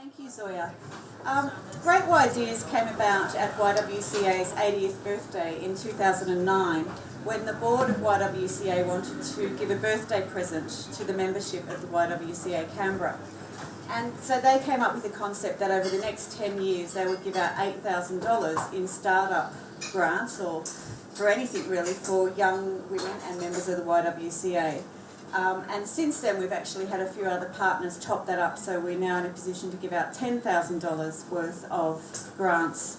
Thank you, Zoya. Great Ydeas came about at YWCA's 80th birthday in 2009 when the board of YWCA wanted to give a birthday present to the membership of the YWCA Canberra. And so they came up with the concept that over the next 10 years they would give out $8,000 in startup grants, or for anything really, for young women and members of the YWCA. And since then we've actually had a few other partners top that up, so we're now in a position to give out $10,000 worth of grants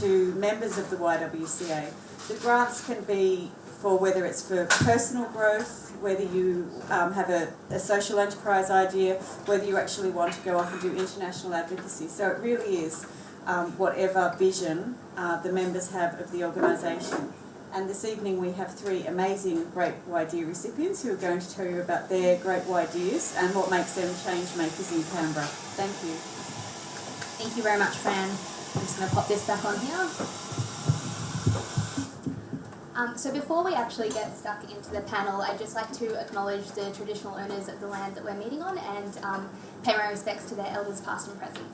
to members of the YWCA. The grants can be for whether it's for personal growth, whether you have a social enterprise idea, whether you actually want to go off and do international advocacy. So it really is whatever vision the members have of the organisation. And this evening we have three amazing Great Ydeas recipients who are going to tell you about their Great Ydeas and what makes them change makers in Canberra. Thank you. Thank you very much, Fran. I'm just going to pop this back on here. So before we actually get stuck into the panel, I'd just like to acknowledge the traditional owners of the land that we're meeting on and pay my respects to their elders past and present.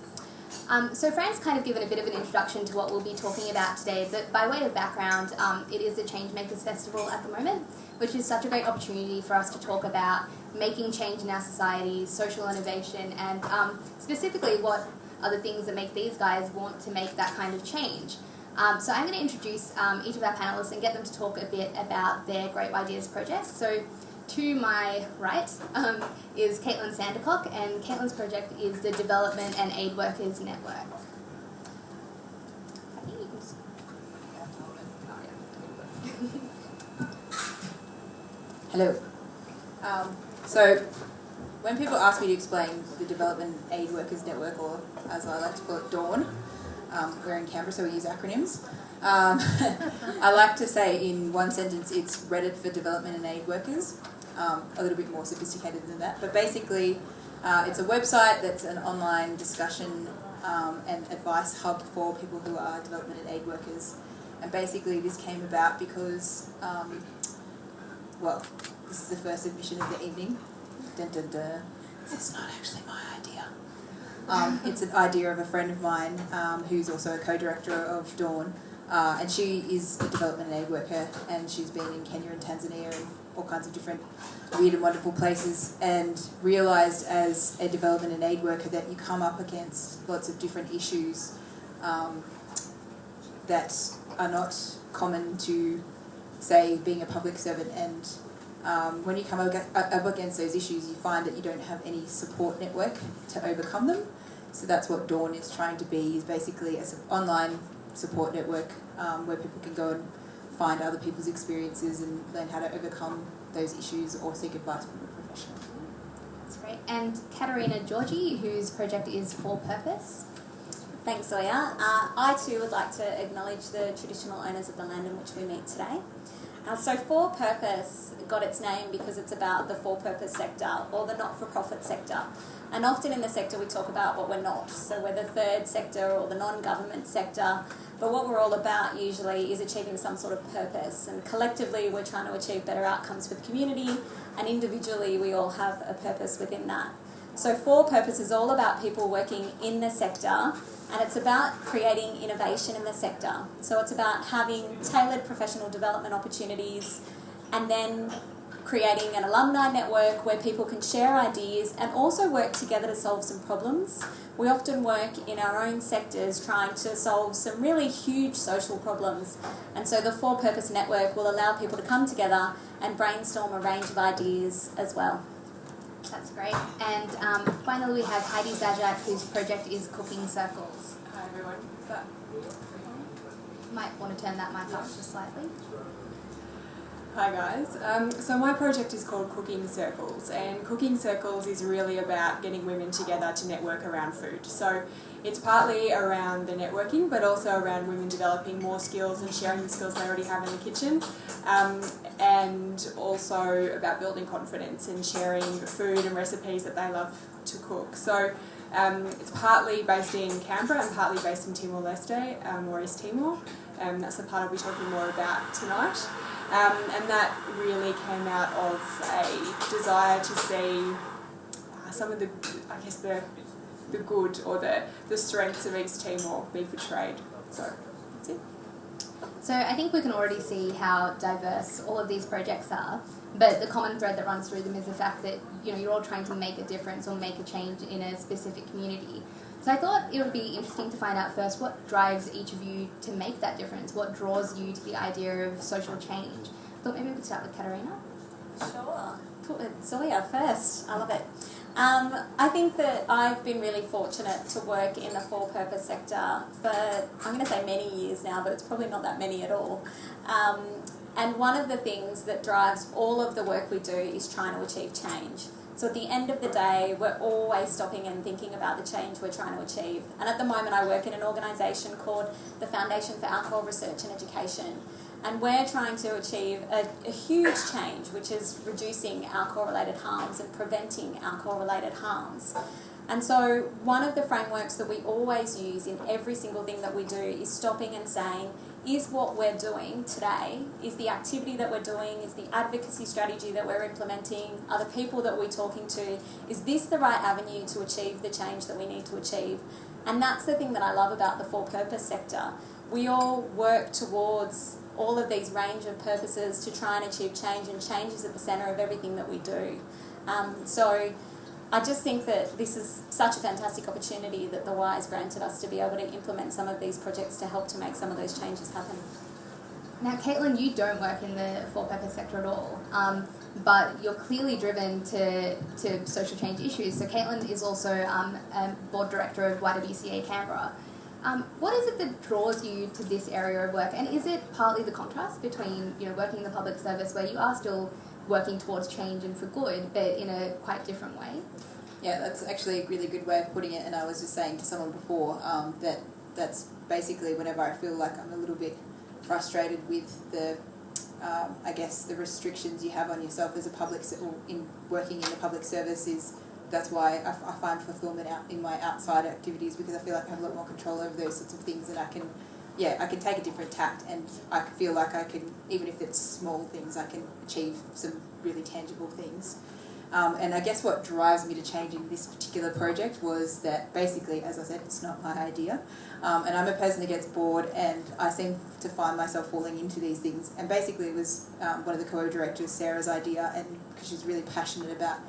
So Fran's kind of given a bit of an introduction to what we'll be talking about today, but by way of background, it is the Changemakers Festival at the moment, which is such a great opportunity for us to talk about making change in our society, social innovation, and specifically what are the things that make these guys want to make that kind of change. So I'm going to introduce each of our panellists and get them to talk a bit about their Great Ydeas project. So to my right is Caitlin Sandercock, and Caitlin's project is the Development and Aid Workers Network. Hello. So when people ask me to explain the Development and Aid Workers Network, or as I like to call it, DAWN, we're in Canberra so we use acronyms. I like to say in one sentence it's Reddit for Development and Aid Workers. A little bit more sophisticated than that, but basically it's a website that's an online discussion and advice hub for people who are development and aid workers. And basically this came about because, well, this is the first admission of the evening. Dun, dun, dun. This is not actually my idea. It's an idea of a friend of mine who's also a co-director of Dawn, and she is a development and aid worker, and she's been in Kenya and Tanzania and all kinds of different weird and wonderful places, and realised as a development and aid worker that you come up against lots of different issues that are not common to, say, being a public servant. And when you come up against those issues, you find that you don't have any support network to overcome them. So that's what Dawn is trying to be, is basically an online support network where people can go and find other people's experiences and learn how to overcome those issues or seek advice from a professional. That's great. And Katerina Georgi, whose project is For Purpose. Thanks, Zoya. I too would like to acknowledge the traditional owners of the land in which we meet today. So For Purpose got its name because it's about the for-purpose sector, or the not-for-profit sector. And often in the sector we talk about what we're not. So we're the third sector or the non-government sector. But what we're all about usually is achieving some sort of purpose. And collectively we're trying to achieve better outcomes for the community, and individually we all have a purpose within that. So For Purpose is all about people working in the sector, and it's about creating innovation in the sector. So it's about having tailored professional development opportunities, and then creating an alumni network where people can share ideas and also work together to solve some problems. We often work in our own sectors trying to solve some really huge social problems, and so the For Purpose network will allow people to come together and brainstorm a range of ideas as well. That's great. And finally we have Heidi Zajak, whose project is Cooking Circles. Hi everyone. Is that... Might want to turn that mic up just slightly. Hi guys. So my project is called Cooking Circles, and Cooking Circles is really about getting women together to network around food. So it's partly around the networking, but also around women developing more skills and sharing the skills they already have in the kitchen, and also about building confidence and sharing food and recipes that they love to cook. So it's partly based in Canberra and partly based in Timor-Leste, or East Timor. That's the part I'll be talking more about tonight. And that really came out of a desire to see some of the the good or the strengths of East Timor be portrayed. So that's it. So I think we can already see how diverse all of these projects are, but the common thread that runs through them is the fact that you're all trying to make a difference or make a change in a specific community. So I thought it would be interesting to find out first what drives each of you to make that difference, what draws you to the idea of social change. I thought maybe we could start with Katarina. Sure. Put with Zoya first. I love it. I think that I've been really fortunate to work in the for-purpose sector for, I'm going to say many years now, but it's probably not that many at all. And one of the things that drives all of the work we do is trying to achieve change. So at the end of the day, we're always stopping and thinking about the change we're trying to achieve. And at the moment, I work in an organisation called the Foundation for Alcohol Research and Education. And we're trying to achieve a huge change, which is reducing alcohol-related harms and preventing alcohol-related harms. And so one of the frameworks that we always use in every single thing that we do is stopping and saying, is what we're doing today, is the activity that we're doing, is the advocacy strategy that we're implementing, are the people that we're talking to, is this the right avenue to achieve the change that we need to achieve? And that's the thing that I love about the for-purpose sector. We all work towards all of these range of purposes to try and achieve change, and change is at the centre of everything that we do. So I just think that this is such a fantastic opportunity that the Y has granted us to be able to implement some of these projects to help to make some of those changes happen. Now, Caitlin, you don't work in the for-purpose sector at all, but you're clearly driven to social change issues. So Caitlin is also a board director of YWCA Canberra. What is it that draws you to this area of work, and is it partly the contrast between working in the public service where you are still working towards change and for good, but in a quite different way? Yeah, that's actually a really good way of putting it, and I was just saying to someone before that's basically whenever I feel like I'm a little bit frustrated with the I guess the restrictions you have on yourself as a in working in the public service that's why I find fulfillment out in my outside activities, because I feel like I have a lot more control over those sorts of things, and I can take a different tact, and I feel like I can, even if it's small things, I can achieve some really tangible things. And I guess what drives me to change in this particular project was that basically, as I said, it's not my idea. And I'm a person that gets bored, and I seem to find myself falling into these things. And basically it was one of the co-directors, Sarah's idea, and because she's really passionate about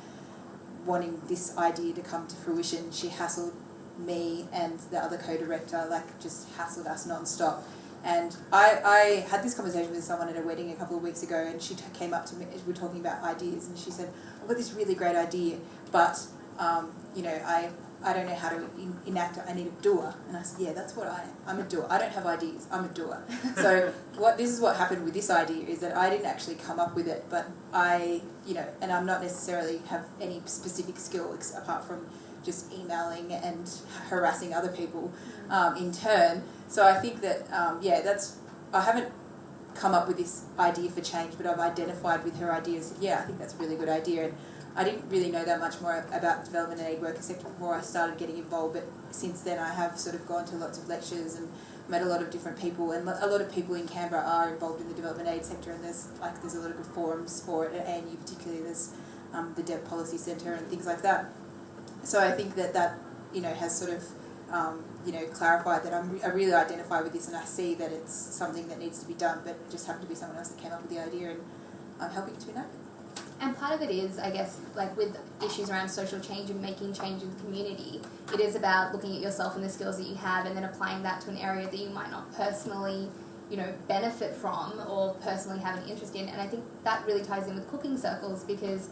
wanting this idea to come to fruition, she hassled me and the other co-director, just hassled us non-stop. And I had this conversation with someone at a wedding a couple of weeks ago, and she came up to me, we were talking about ideas, and she said, I've got this really great idea, but I don't know how to enact it, I need a doer. And I said, yeah, that's what I am. I'm a doer. I don't have ideas, I'm a doer. So this is what happened with this idea, is that I didn't actually come up with it, but and I'm not necessarily have any specific skills apart from just emailing and harassing other people in turn. So I think that, I haven't come up with this idea for change, but I've identified with her ideas. Yeah, I think that's a really good idea. And I didn't really know that much more about development and aid worker sector before I started getting involved, but since then I have sort of gone to lots of lectures and met a lot of different people, and a lot of people in Canberra are involved in the development aid sector, and there's a lot of good forums for it at ANU, particularly there's the Dev Policy Centre and things like that. So I think that has sort of clarified that I really identify with this, and I see that it's something that needs to be done, but it just happened to be someone else that came up with the idea, and I'm helping to enact it. And part of it is, I guess, with issues around social change and making change in the community, it is about looking at yourself and the skills that you have and then applying that to an area that you might not personally, benefit from or personally have an interest in. And I think that really ties in with cooking circles, because,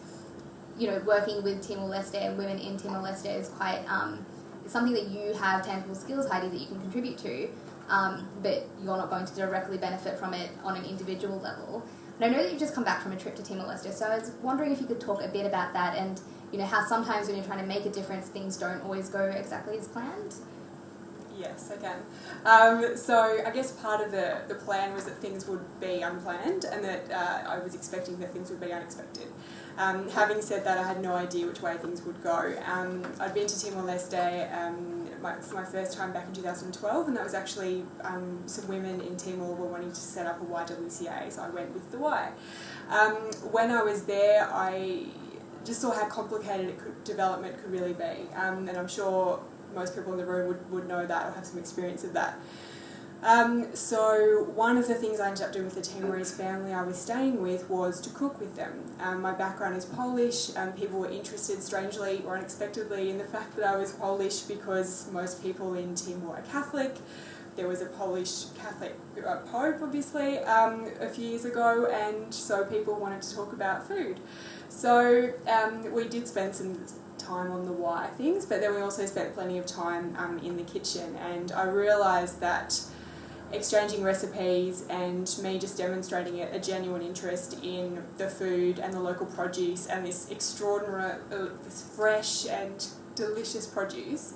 working with Timor-Leste and women in Timor-Leste is quite something that you have tangible skills, Heidi, that you can contribute to, but you're not going to directly benefit from it on an individual level. And I know that you've just come back from a trip to Timor-Leste, so I was wondering if you could talk a bit about that and, how sometimes when you're trying to make a difference, things don't always go exactly as planned. Yes, I can. So I guess part of the plan was that things would be unplanned, and that I was expecting that things would be unexpected. Having said that, I had no idea which way things would go. I'd been to Timor-Leste for my first time back in 2012, and that was actually some women in Timor were wanting to set up a YWCA, so I went with the Y. When I was there, I just saw how complicated development could really be, and I'm sure most people in the room would know that or have some experience of that. So one of the things I ended up doing with the Timorese family I was staying with was to cook with them. My background is Polish, and people were interested, strangely or unexpectedly, in the fact that I was Polish because most people in Timor are Catholic. There was a Polish Catholic Pope, obviously, a few years ago, and so people wanted to talk about food. So we did spend some time on the why things, but then we also spent plenty of time in the kitchen, and I realised that exchanging recipes and me just demonstrating a genuine interest in the food and the local produce and this extraordinary, this fresh and delicious produce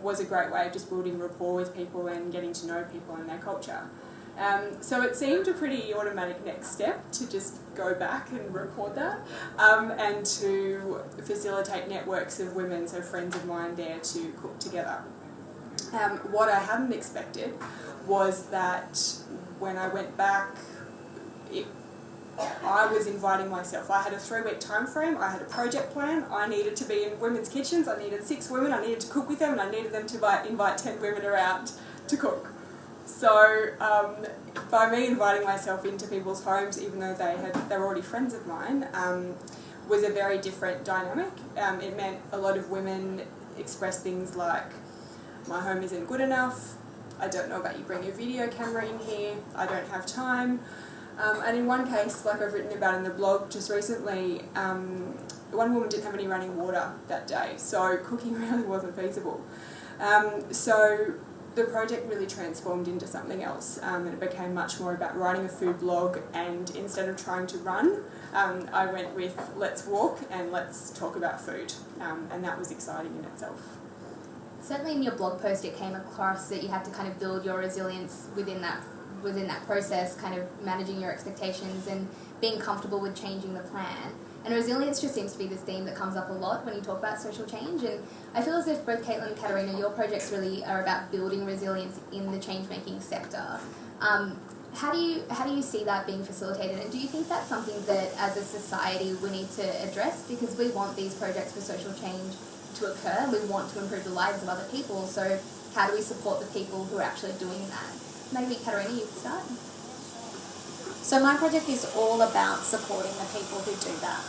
was a great way of just building rapport with people and getting to know people and their culture. So it seemed a pretty automatic next step to just go back and record that and to facilitate networks of women, so friends of mine there to cook together. What I hadn't expected was that when I went back, I was inviting myself. I had a 3-week time frame, I had a project plan, I needed to be in women's kitchens, I needed 6 women, I needed to cook with them, and I needed them to invite 10 women around to cook. So by me inviting myself into people's homes, even though they were already friends of mine, was a very different dynamic. It meant a lot of women expressed things like, my home isn't good enough, I don't know about you bring your video camera in here, I don't have time. And in one case, like I've written about in the blog just recently, one woman didn't have any running water that day, so cooking really wasn't feasible. So the project really transformed into something else, and it became much more about writing a food blog, and instead of trying to run, I went with let's walk and let's talk about food, and that was exciting in itself. Certainly in your blog post it came across that you had to kind of build your resilience within that process, kind of managing your expectations and being comfortable with changing the plan. And resilience just seems to be this theme that comes up a lot when you talk about social change, and I feel as if both Caitlin and Katerina, your projects really are about building resilience in the change-making sector. How do you see that being facilitated, and do you think that's something that as a society we need to address, because we want these projects for social change to occur, we want to improve the lives of other people, so how do we support the people who are actually doing that? Maybe Katerina, you can start. So my project is all about supporting the people who do that.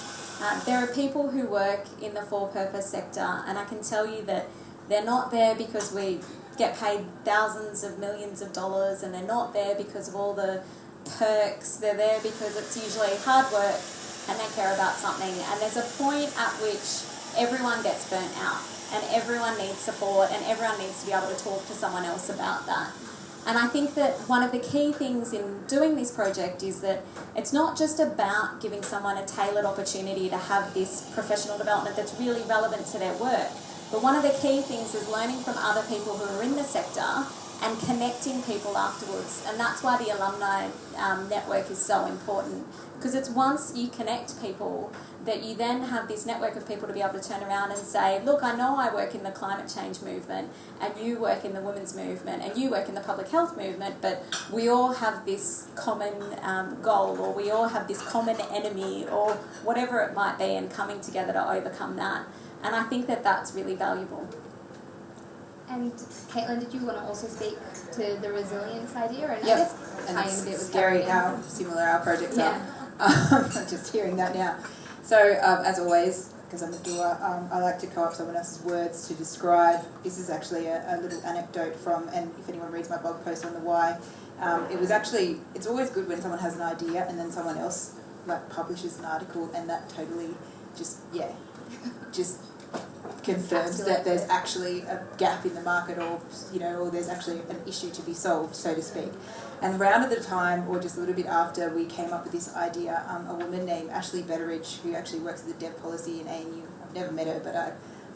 There are people who work in the for-purpose sector, and I can tell you that they're not there because we get paid thousands of millions of dollars, and they're not there because of all the perks. They're there because it's usually hard work and they care about something, and there's a point at which everyone gets burnt out and everyone needs support and everyone needs to be able to talk to someone else about that. And I think that one of the key things in doing this project is that it's not just about giving someone a tailored opportunity to have this professional development that's really relevant to their work, but one of the key things is learning from other people who are in the sector and connecting people afterwards. And that's why the alumni network is so important, because it's once you connect people that you then have this network of people to be able to turn around and say, look, I know I work in the climate change movement, and you work in the women's movement, and you work in the public health movement, but we all have this common goal, or we all have this common enemy, or whatever it might be, and coming together to overcome that. And I think that that's really valuable. And Caitlin, did you want to also speak to the resilience idea? And Yep. I guess And tie in a it's bit with scary Katerina. how similar our projects Yeah. are. Just hearing that now. So, as always, because I'm a doer, I like to co-opt someone else's words to describe. This is actually a little anecdote from, and if anyone reads my blog post on the why, it was actually, it's always good when someone has an idea and then someone else publishes an article, and that totally just confirms that there's actually a gap in the market, or or there's actually an issue to be solved, so to speak. And around at the time, or just a little bit after, we came up with this idea, a woman named Ashley Betteridge, who actually works at the Dev Policy in ANU. I've never met her, but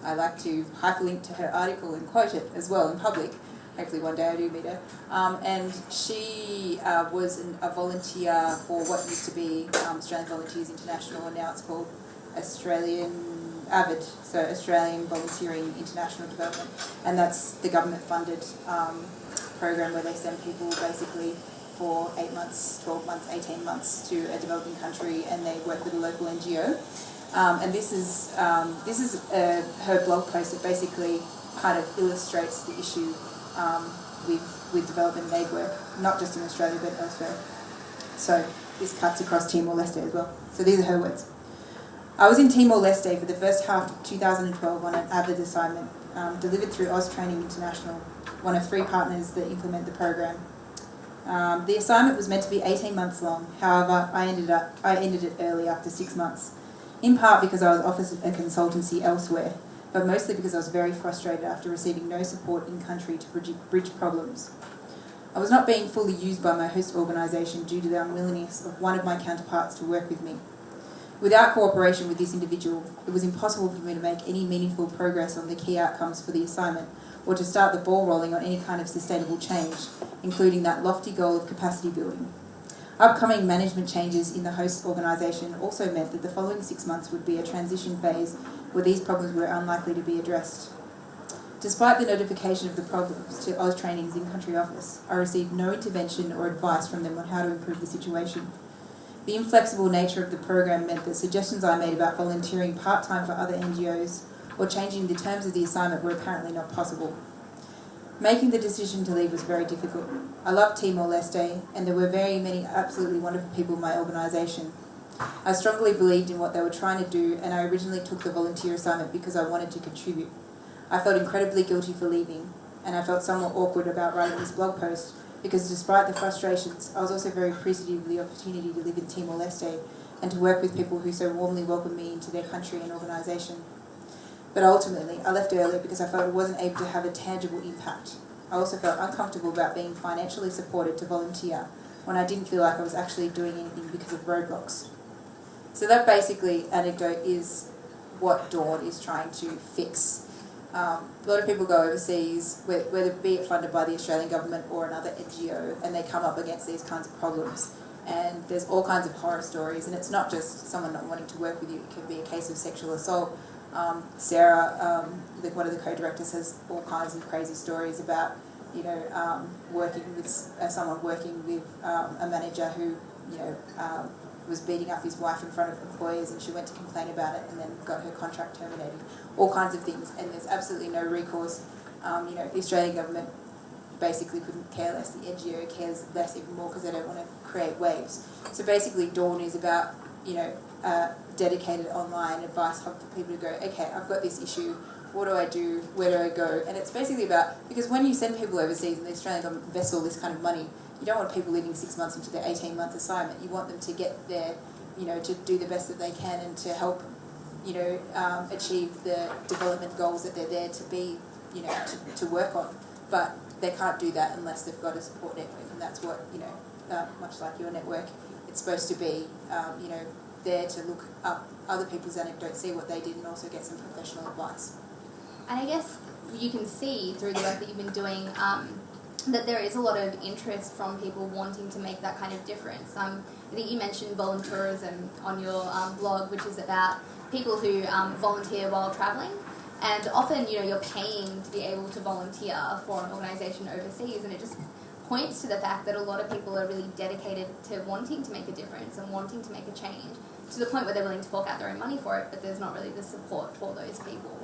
I like to hyperlink to her article and quote it as well in public. Hopefully one day I do meet her. And she was a volunteer for what used to be Australian Volunteers International, and now it's called AVID, so Australian Volunteering International Development, and that's the government-funded program where they send people basically for 8 months, 12 months, 18 months to a developing country, and they work with a local NGO. And this is her blog post that basically kind of illustrates the issue with development and aid work, not just in Australia but elsewhere. So this cuts across Timor-Leste as well. So these are her words. I was in Timor-Leste for the first half of 2012 on an AVID assignment delivered through Austraining International, one of 3 partners that implement the program. The assignment was meant to be 18 months long. However, I ended it early after 6 months, in part because I was offered a consultancy elsewhere, but mostly because I was very frustrated after receiving no support in country to bridge problems. I was not being fully used by my host organisation due to the unwillingness of one of my counterparts to work with me. Without cooperation with this individual, it was impossible for me to make any meaningful progress on the key outcomes for the assignment, or to start the ball rolling on any kind of sustainable change, including that lofty goal of capacity building. Upcoming management changes in the host organisation also meant that the following 6 months would be a transition phase where these problems were unlikely to be addressed. Despite the notification of the problems to Austraining's in-country office, I received no intervention or advice from them on how to improve the situation. The inflexible nature of the program meant that suggestions I made about volunteering part-time for other NGOs or changing the terms of the assignment were apparently not possible. Making the decision to leave was very difficult. I loved Timor-Leste, and there were very many absolutely wonderful people in my organisation. I strongly believed in what they were trying to do, and I originally took the volunteer assignment because I wanted to contribute. I felt incredibly guilty for leaving, and I felt somewhat awkward about writing this blog post because despite the frustrations, I was also very appreciative of the opportunity to live in Timor-Leste and to work with people who so warmly welcomed me into their country and organisation. But ultimately, I left early because I felt I wasn't able to have a tangible impact. I also felt uncomfortable about being financially supported to volunteer when I didn't feel like I was actually doing anything because of roadblocks. So that basically anecdote is what Dawn is trying to fix. A lot of people go overseas, whether be it funded by the Australian government or another NGO, and they come up against these kinds of problems. And there's all kinds of horror stories, and it's not just someone not wanting to work with you. It can be a case of sexual assault. Sarah, one of the co-directors, has all kinds of crazy stories about, working with someone working with a manager who, was beating up his wife in front of employers, and she went to complain about it and then got her contract terminated. All kinds of things, and there's absolutely no recourse. The Australian government basically couldn't care less. The NGO cares less even more because they don't want to create waves. So basically Dawn is about, dedicated online advice hub for people to go, okay, I've got this issue, what do I do, where do I go? And it's basically about, because when you send people overseas and the Australian government invests all this kind of money, you don't want people leaving 6 months into their 18-month assignment. You want them to get there, to do the best that they can and to help, achieve the development goals that they're there to be, to work on. But they can't do that unless they've got a support network, and that's what, much like your network, it's supposed to be, there to look up other people's anecdotes, see what they did, and also get some professional advice. And I guess you can see through the work that you've been doing that there is a lot of interest from people wanting to make that kind of difference. I think you mentioned volunteerism on your blog, which is about people who volunteer while travelling. And often, you're paying to be able to volunteer for an organisation overseas, and it just points to the fact that a lot of people are really dedicated to wanting to make a difference and wanting to make a change, to the point where they're willing to fork out their own money for it, but there's not really the support for those people.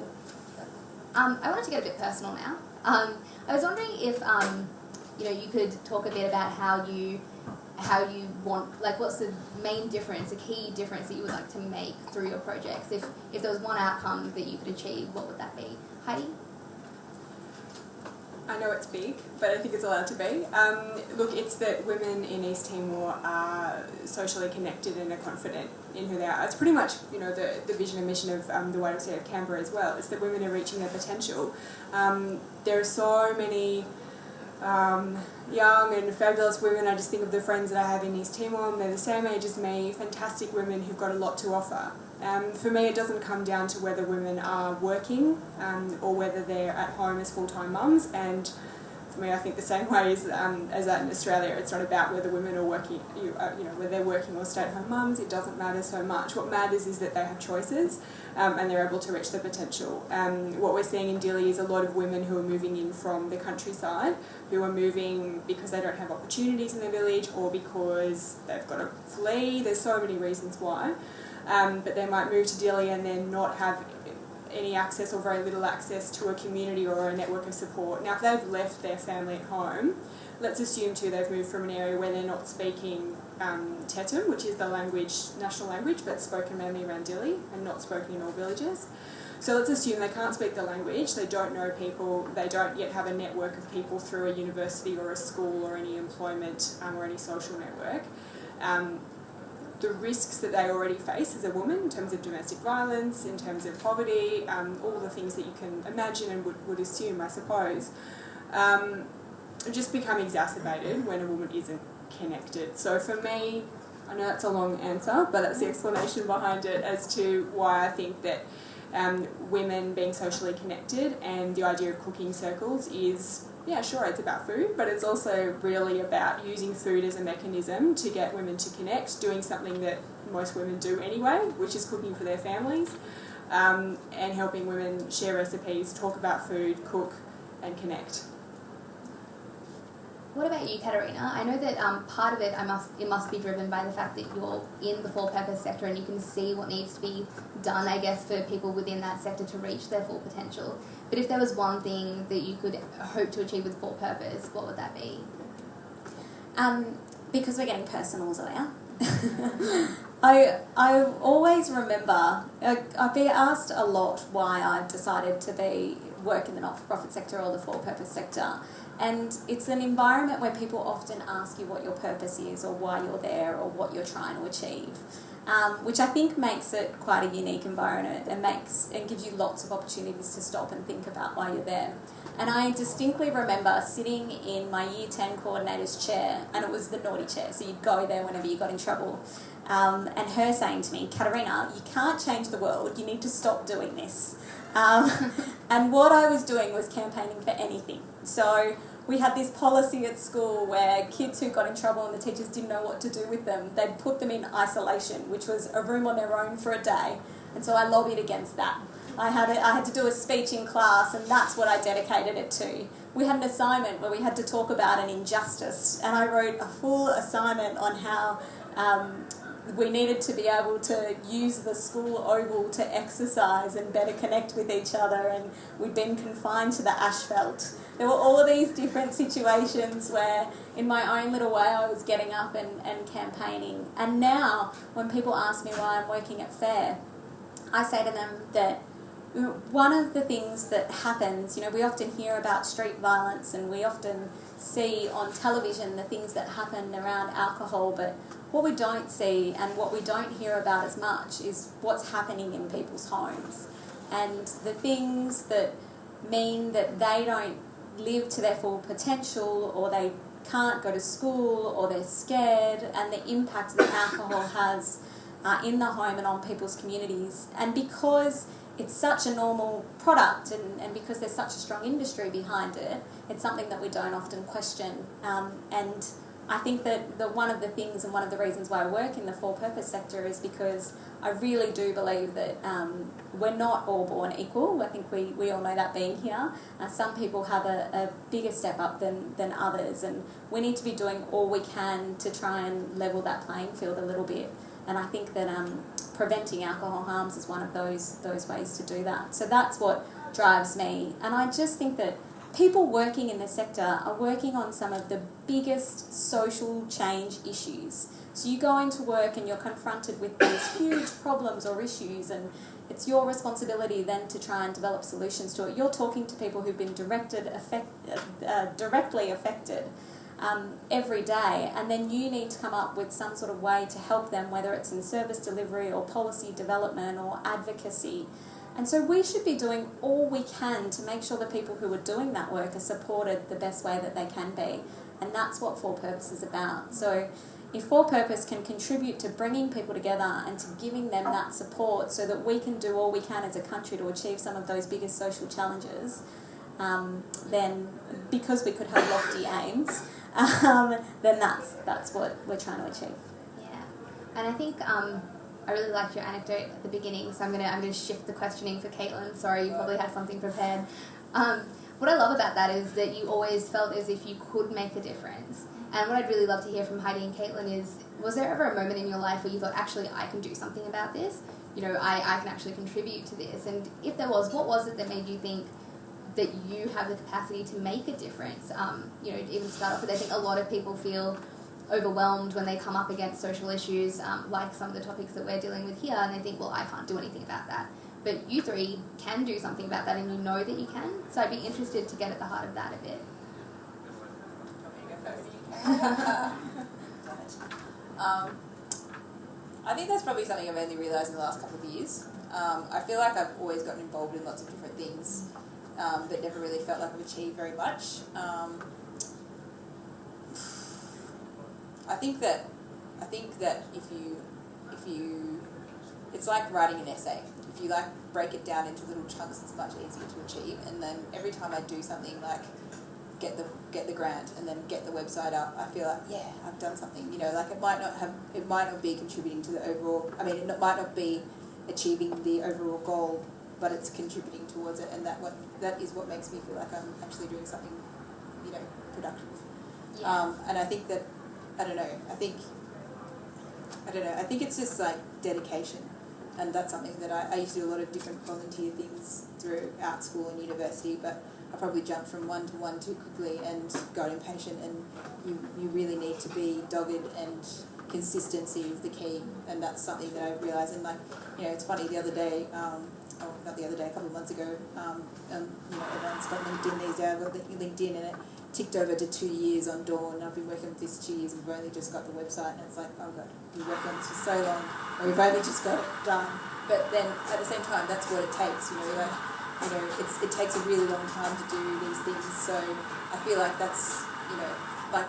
I wanted to get a bit personal now. I was wondering if you could talk a bit about how you want, like, what's the main difference, the key difference that you would like to make through your projects. If there was one outcome that you could achieve, what would that be? Heidi? I know it's big, but I think it's allowed to be. Look, it's that women in East Timor are socially connected and are confident in who they are. It's pretty much, the vision and mission of the YWCA of Canberra as well. It's that women are reaching their potential. There are so many young and fabulous women. I just think of the friends that I have in East Timor, and they're the same age as me, fantastic women who've got a lot to offer. For me, it doesn't come down to whether women are working or whether they're at home as full-time mums, and for me, I think the same way as that in Australia. It's not about whether women are working, whether they're working or stay-at-home mums. It doesn't matter so much. What matters is that they have choices and they're able to reach their potential. What we're seeing in Dili is a lot of women who are moving in from the countryside, who are moving because they don't have opportunities in their village or because they've got to flee. There's so many reasons why. But they might move to Dili and then not have any access or very little access to a community or a network of support. Now, if they've left their family at home, let's assume too they've moved from an area where they're not speaking Tetum, which is the national language, but spoken mainly around Dili and not spoken in all villages. So let's assume they can't speak the language, they don't know people, they don't yet have a network of people through a university or a school or any employment or any social network. The risks that they already face as a woman in terms of domestic violence, in terms of poverty, all the things that you can imagine and would assume, I suppose, just become exacerbated when a woman isn't connected. So for me, I know that's a long answer, but that's the explanation behind it as to why I think that women being socially connected and the idea of cooking circles is, yeah, sure, it's about food, but it's also really about using food as a mechanism to get women to connect, doing something that most women do anyway, which is cooking for their families, and helping women share recipes, talk about food, cook, and connect. What about you, Katerina? I know that part of it must be driven by the fact that you're in the for-purpose sector and you can see what needs to be done, I guess, for people within that sector to reach their full potential. But if there was one thing that you could hope to achieve with for-purpose, what would that be? Because we're getting personal, Zoya. I always remember, I've been asked a lot why I've decided to work in the not-for-profit sector or the for-purpose sector. And it's an environment where people often ask you what your purpose is or why you're there or what you're trying to achieve, which I think makes it quite a unique environment and gives you lots of opportunities to stop and think about why you're there. And I distinctly remember sitting in my Year 10 coordinator's chair, and it was the naughty chair, so you'd go there whenever you got in trouble, and her saying to me, Katerina, you can't change the world, you need to stop doing this. And what I was doing was campaigning for anything. So we had this policy at school where kids who got in trouble and the teachers didn't know what to do with them, they'd put them in isolation, which was a room on their own for a day. And so I lobbied against that. I had to do a speech in class, and that's what I dedicated it to. We had an assignment where we had to talk about an injustice, and I wrote a full assignment on how we needed to be able to use the school oval to exercise and better connect with each other, and we'd been confined to the asphalt. There were all of these different situations where in my own little way I was getting up and campaigning. And now when people ask me why I'm working at FAIR, I say to them that one of the things that happens, we often hear about street violence and we often see on television the things that happen around alcohol, but what we don't see and what we don't hear about as much is what's happening in people's homes and the things that mean that they don't live to their full potential, or they can't go to school, or they're scared, and the impact that alcohol has in the home and on people's communities. And because it's such a normal product and because there's such a strong industry behind it, it's something that we don't often question. And I think that one of the things and one of the reasons why I work in the for-purpose sector is because I really do believe that we're not all born equal. I think we all know that being here. Some people have a bigger step up than others, and we need to be doing all we can to try and level that playing field a little bit. And I think that preventing alcohol harms is one of those ways to do that. So that's what drives me. And I just think that people working in the sector are working on some of the biggest social change issues. So you go into work and you're confronted with these huge problems or issues, and it's your responsibility then to try and develop solutions to it. You're talking to people who've been directly affected every day, and then you need to come up with some sort of way to help them, whether it's in service delivery or policy development or advocacy. And so we should be doing all we can to make sure the people who are doing that work are supported the best way that they can be. And that's what For Purpose is about. So if For Purpose can contribute to bringing people together and to giving them that support so that we can do all we can as a country to achieve some of those biggest social challenges, then because we could have lofty aims, then that's what we're trying to achieve. Yeah, and I think I really liked your anecdote at the beginning, so I'm gonna shift the questioning for Caitlin. Sorry, you probably had something prepared. What I love about that is that you always felt as if you could make a difference. And what I'd really love to hear from Heidi and Caitlin is, was there ever a moment in your life where you thought, actually, I can do something about this? I can actually contribute to this. And if there was, what was it that made you think that you have the capacity to make a difference? Even start off with, I think a lot of people feel overwhelmed when they come up against social issues, like some of the topics that we're dealing with here, and they think, well, I can't do anything about that. But you three can do something about that, and you know that you can. So I'd be interested to get at the heart of that a bit. I think that's probably something I've only realised in the last couple of years. I feel like I've always gotten involved in lots of different things, but never really felt like I've achieved very much. I think that if you, it's like writing an essay. If you break it down into little chunks, it's much easier to achieve. And then every time I do something like get the grant and then get the website up, I feel like, yeah, I've done something. It might not be contributing to the overall. I mean, it might not be achieving the overall goal, but it's contributing towards it, and that is what makes me feel like I'm actually doing something, productive. Yeah. And I think that I think it's just dedication, and that's something that I used to do a lot of different volunteer things throughout school and university, but I probably jumped from one to one too quickly and got impatient, and you really need to be dogged, and consistency is the key, and that's something that I realised. And it's funny, the other day, a couple of months ago, everyone's got LinkedIn these days. I've got LinkedIn, and it ticked over to 2 years on Dawn. I've been working with this 2 years, and we've only just got the website, and it's like, oh god, we worked on this for so long, and we've only just got it done. But then at the same time, that's what it takes, it takes a really long time to do these things. So I feel like that's,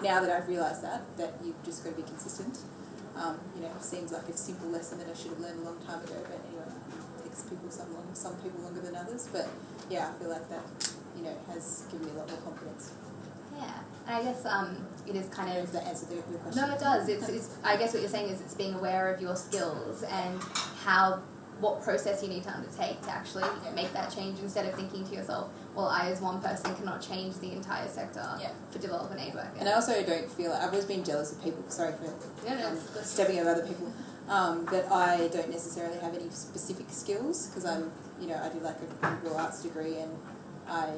now that I've realised that you've just got to be consistent. It seems like a simple lesson that I should have learned a long time ago, but anyway, it takes some people longer than others. But yeah, I feel like that, has given me a lot more confidence. Yeah, and I guess it is kind of... Does that answer your question? No, it does. It's I guess what you're saying is it's being aware of your skills and what process you need to undertake to actually make that change, instead of thinking to yourself, well, I as one person cannot change the entire sector for development aid work. And I also don't feel I've always been jealous of people, sorry for stepping over other people, that I don't necessarily have any specific skills, because I'm, I did a liberal arts degree, and I,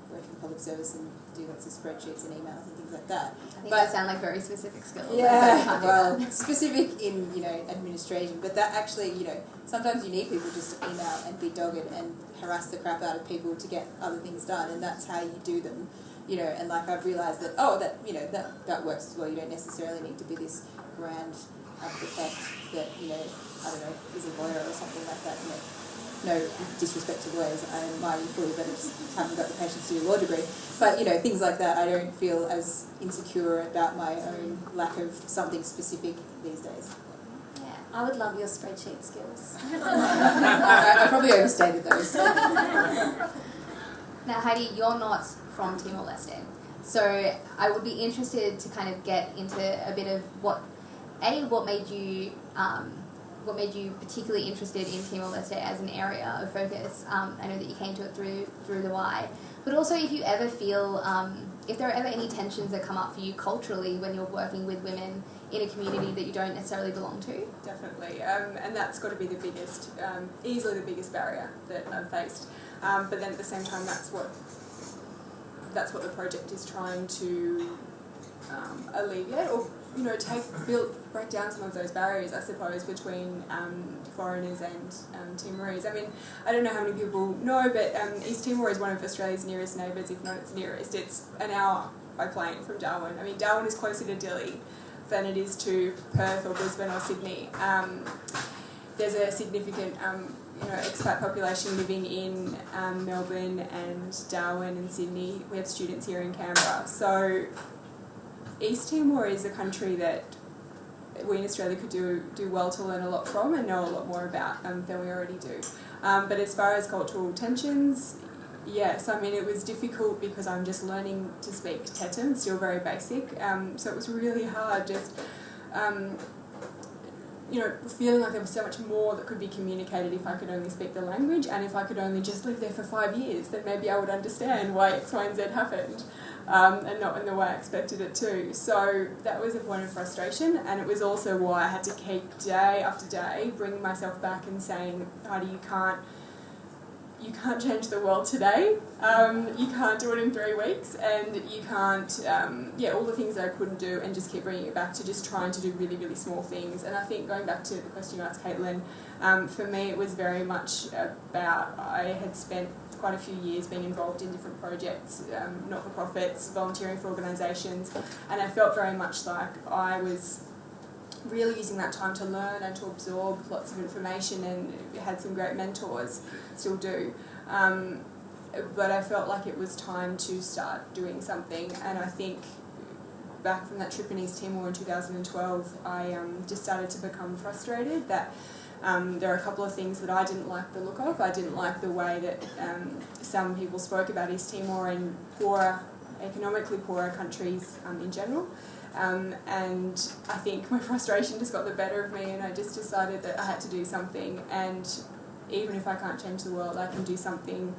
work in public service and do lots of spreadsheets and emails and things like that. I think that sound like very specific skills. Yeah, well, specific in, administration, but that actually, sometimes you need people just to email and be dogged and harass the crap out of people to get other things done, and that's how you do them, and I've realised that, that works as well. You don't necessarily need to be this grand architect that, I don't know, is a lawyer or something like that, No disrespect to lawyers, I admire you fully, but I just haven't got the patience to do a law degree. But, things like that, I don't feel as insecure about my own lack of something specific these days. Yeah, I would love your spreadsheet skills. I probably overstated those. Now, Heidi, you're not from Timor-Leste, so I would be interested to kind of get into a bit of what made you particularly interested in Timor-Leste as an area of focus. I know that you came to it through the Y, but also if you ever feel, if there are ever any tensions that come up for you culturally when you're working with women in a community that you don't necessarily belong to. Definitely, and that's got to be the biggest, easily the biggest barrier that I've faced. But then at the same time, that's what the project is trying to alleviate, or break down some of those barriers, I suppose, between foreigners and Timorese. I mean, I don't know how many people know, but East Timor is one of Australia's nearest neighbours, if not its nearest. It's an hour by plane from Darwin. I mean, Darwin is closer to Dili than it is to Perth or Brisbane or Sydney. There's a significant expat population living in Melbourne and Darwin and Sydney. We have students here in Canberra. So East Timor is a country that we in Australia could do well to learn a lot from and know a lot more about than we already do. But as far as cultural tensions, yes, I mean, it was difficult because I'm just learning to speak Tetum, still very basic. So it was really hard just, feeling like there was so much more that could be communicated if I could only speak the language, and if I could only just live there for 5 years, then maybe I would understand why X, Y, and Z happened. and not in the way I expected it to. So that was a point of frustration, and it was also why I had to keep day after day bringing myself back and saying, Heidi, you can't change the world today. You can't do it in 3 weeks, and you can't, all the things that I couldn't do, and just keep bringing it back to just trying to do really, really small things. And I think going back to the question you asked, Caitlin, for me it was very much about, I had spent quite a few years being involved in different projects, not-for-profits, volunteering for organisations, and I felt very much like I was really using that time to learn and to absorb lots of information, and had some great mentors, still do. But I felt like it was time to start doing something, and I think back from that trip in East Timor in 2012, I just started to become frustrated that there are a couple of things that I didn't like the look of. I didn't like the way that some people spoke about East Timor and economically poorer countries in general. And I think my frustration just got the better of me, and I just decided that I had to do something, and even if I can't change the world, I can do something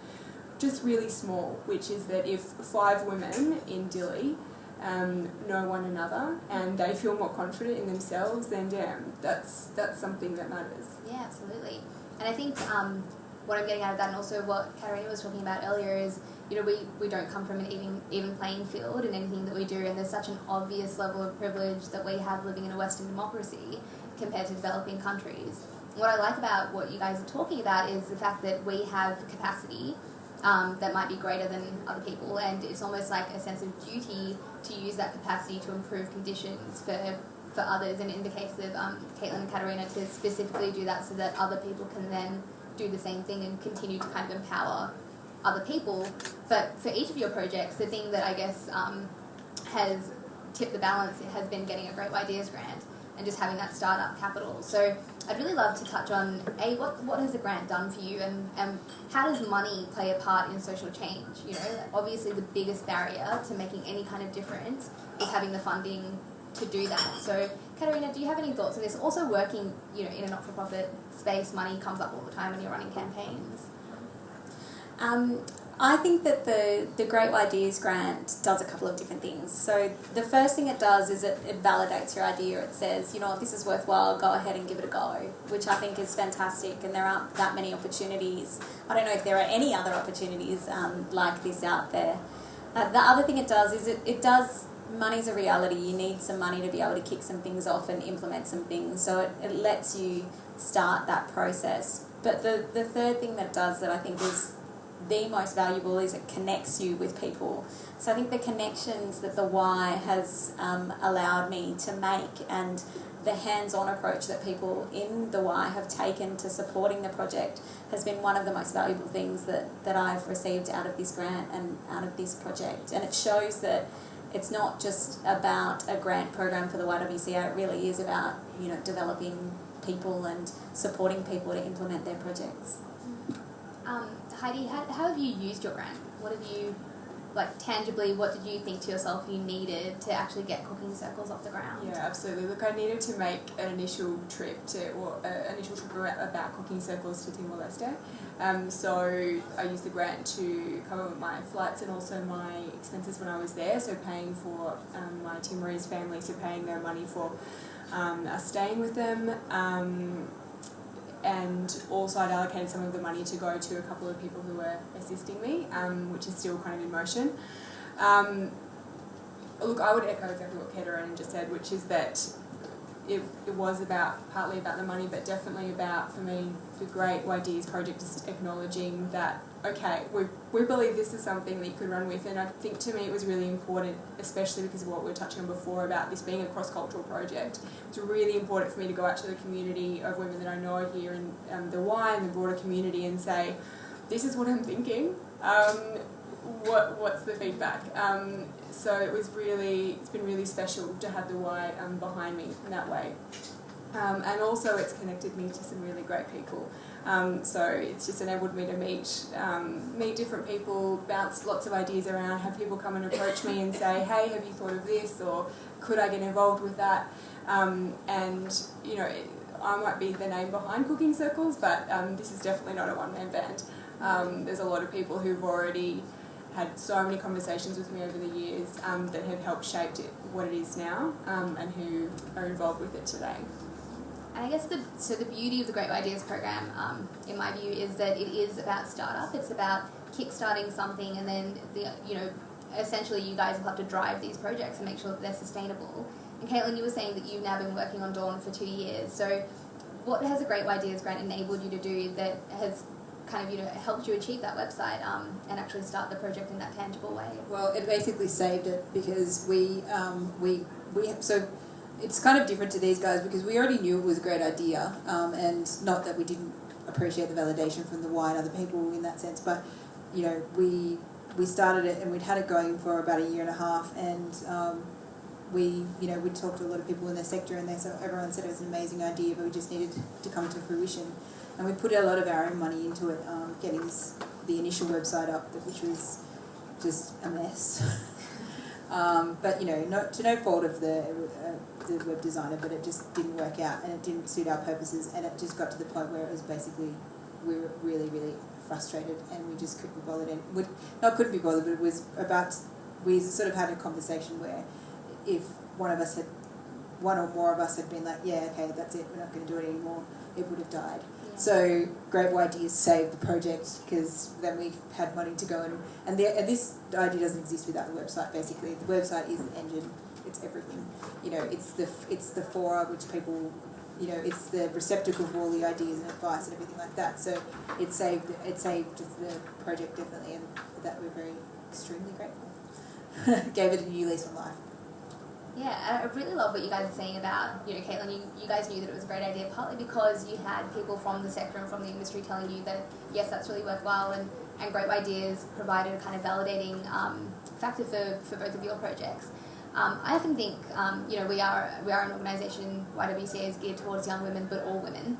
just really small, which is that if 5 women in Dili know one another and they feel more confident in themselves, then damn, that's something that matters. Yeah, absolutely. And I think what I'm getting out of that, and also what Karina was talking about earlier, is, you know, we don't come from an even playing field in anything that we do, and there's such an obvious level of privilege that we have living in a Western democracy compared to developing countries. What I like about what you guys are talking about is the fact that we have capacity that might be greater than other people, and it's almost like a sense of duty to use that capacity to improve conditions for others, and in the case of Caitlin and Katerina, to specifically do that so that other people can then do the same thing and continue to kind of empower other people. But for each of your projects, the thing that I guess has tipped the balance has been getting a Great Ydeas grant and just having that startup capital. So I'd really love to touch on, what has the grant done for you, and how does money play a part in social change? You know, obviously the biggest barrier to making any kind of difference is having the funding to do that. So Katerina, do you have any thoughts on this? Also working, you know, in a not-for-profit space, money comes up all the time when you're running campaigns. I think that the Great Ydeas grant does a couple of different things. So the first thing it does is it validates your idea. It says, you know what, this is worthwhile, go ahead and give it a go, which I think is fantastic, and there aren't that many opportunities. I don't know if there are any other opportunities like this out there. The other thing it does is it does, money's a reality. You need some money to be able to kick some things off and implement some things. So it lets you start that process. But the third thing that it does that I think is the most valuable is it connects you with people. So I think the connections that the Y has allowed me to make, and the hands-on approach that people in the Y have taken to supporting the project, has been one of the most valuable things that I've received out of this grant and out of this project. And it shows that it's not just about a grant program for the YWCA, it really is about, you know, developing people and supporting people to implement their projects. Heidi, how have you used your grant? What have you, tangibly, what did you think to yourself you needed to actually get cooking circles off the ground? Yeah, absolutely. Look, I needed to make an initial trip about cooking circles to Timor-Leste. So I used the grant to cover my flights and also my expenses when I was there, so paying for my Timorese family, so paying their money for us staying with them. And also I'd allocated some of the money to go to a couple of people who were assisting me, which is still kind of in motion. Look, I would echo exactly what Katerina just said, which is that it was partly about the money, but definitely about, for me, the Great Ydeas project is acknowledging that, okay, we believe this is something that you could run with, and I think to me it was really important, especially because of what we were touching on before about this being a cross-cultural project. It's really important for me to go out to the community of women that I know here in the Y and the broader community and say, this is what I'm thinking, what's the feedback? So it's been really special to have the Y behind me in that way. And also it's connected me to some really great people. So it's just enabled me to meet different people, bounce lots of ideas around, have people come and approach me and say, hey, have you thought of this, or could I get involved with that? And, you know, I might be the name behind Cooking Circles, but this is definitely not a one-man band. There's a lot of people who've already had so many conversations with me over the years that have helped shape what it is now, and who are involved with it today. And I guess the beauty of the Great Ydeas program, in my view, is that it is about startup. It's about kickstarting something, and then essentially you guys will have to drive these projects and make sure that they're sustainable. And Caitlin, you were saying that you've now been working on Dawn for 2 years. So what has the Great Ydeas grant enabled you to do that has kind of helped you achieve that website and actually start the project in that tangible way? Well, it basically saved it because we so it's kind of different to these guys because we already knew it was a great idea, and not that we didn't appreciate the validation from the Y and other people in that sense, but we started it and we'd had it going for about 1.5 years, and we talked to a lot of people in the sector, and everyone said it was an amazing idea, but we just needed to come to fruition. And we put a lot of our own money into it, getting the initial website up, which was just a mess. But not to no fault of the web designer, but it just didn't work out, and it didn't suit our purposes, and it just got to the point where it was basically we were really, really frustrated, and we just couldn't be bothered. And couldn't be bothered, but it was about, we sort of had a conversation where if one or more of us had been like, yeah, okay, that's it, we're not going to do it anymore, it would have died. Yeah. So Great Ydeas saved the project because then we had money to go and this idea doesn't exist without the website. Basically, the website is the engine. It's everything. It's the fora which people, it's the receptacle for all the ideas and advice and everything like that. So it saved the project definitely, and for that we're very extremely grateful. Gave it a new lease on life. Yeah, I really love what you guys are saying about, Caitlin, you guys knew that it was a great idea, partly because you had people from the sector and from the industry telling you that, yes, that's really worthwhile, and Great Ydeas provided a kind of validating factor for both of your projects. I often think, we are an organisation, YWCA is geared towards young women, but all women.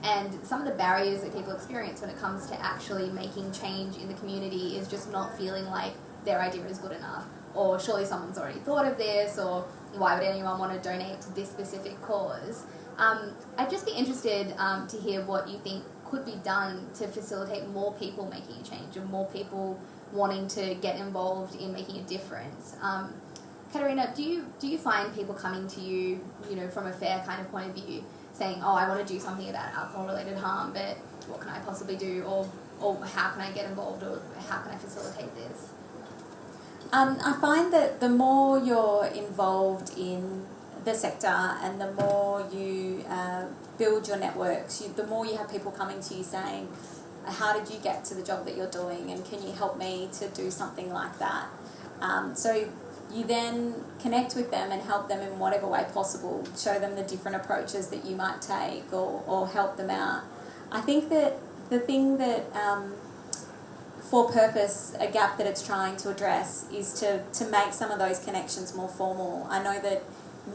And some of the barriers that people experience when it comes to actually making change in the community is just not feeling like their idea is good enough, or surely someone's already thought of this, or why would anyone want to donate to this specific cause. I'd just be interested to hear what you think could be done to facilitate more people making a change and more people wanting to get involved in making a difference. Katerina, do you find people coming to you, from a fair kind of point of view, saying, oh, I want to do something about alcohol-related harm, but what can I possibly do, or how can I get involved, or how can I facilitate this? I find that the more you're involved in the sector and the more you build your networks, the more you have people coming to you saying, how did you get to the job that you're doing, and can you help me to do something like that? So you then connect with them and help them in whatever way possible, show them the different approaches that you might take, or help them out. I think that the thing that for purpose, a gap that it's trying to address is to make some of those connections more formal. I know that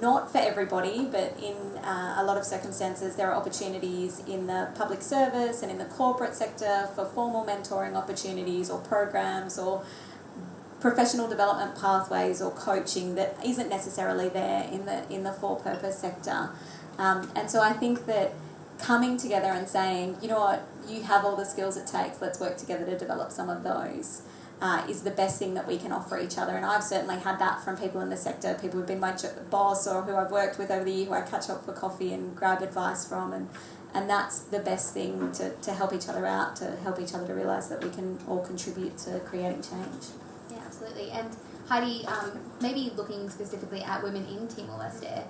not for everybody, but in a lot of circumstances there are opportunities in the public service and in the corporate sector for formal mentoring opportunities or programs or professional development pathways or coaching that isn't necessarily there in the for-purpose sector. And so I think that coming together and saying, you know what, you have all the skills it takes, let's work together to develop some of those, is the best thing that we can offer each other. And I've certainly had that from people in the sector, people who've been my boss or who I've worked with over the year, who I catch up for coffee and grab advice from, and that's the best thing to help each other out, to help each other to realise that we can all contribute to creating change. Yeah, absolutely. And Heidi, maybe looking specifically at women in Timor-Leste,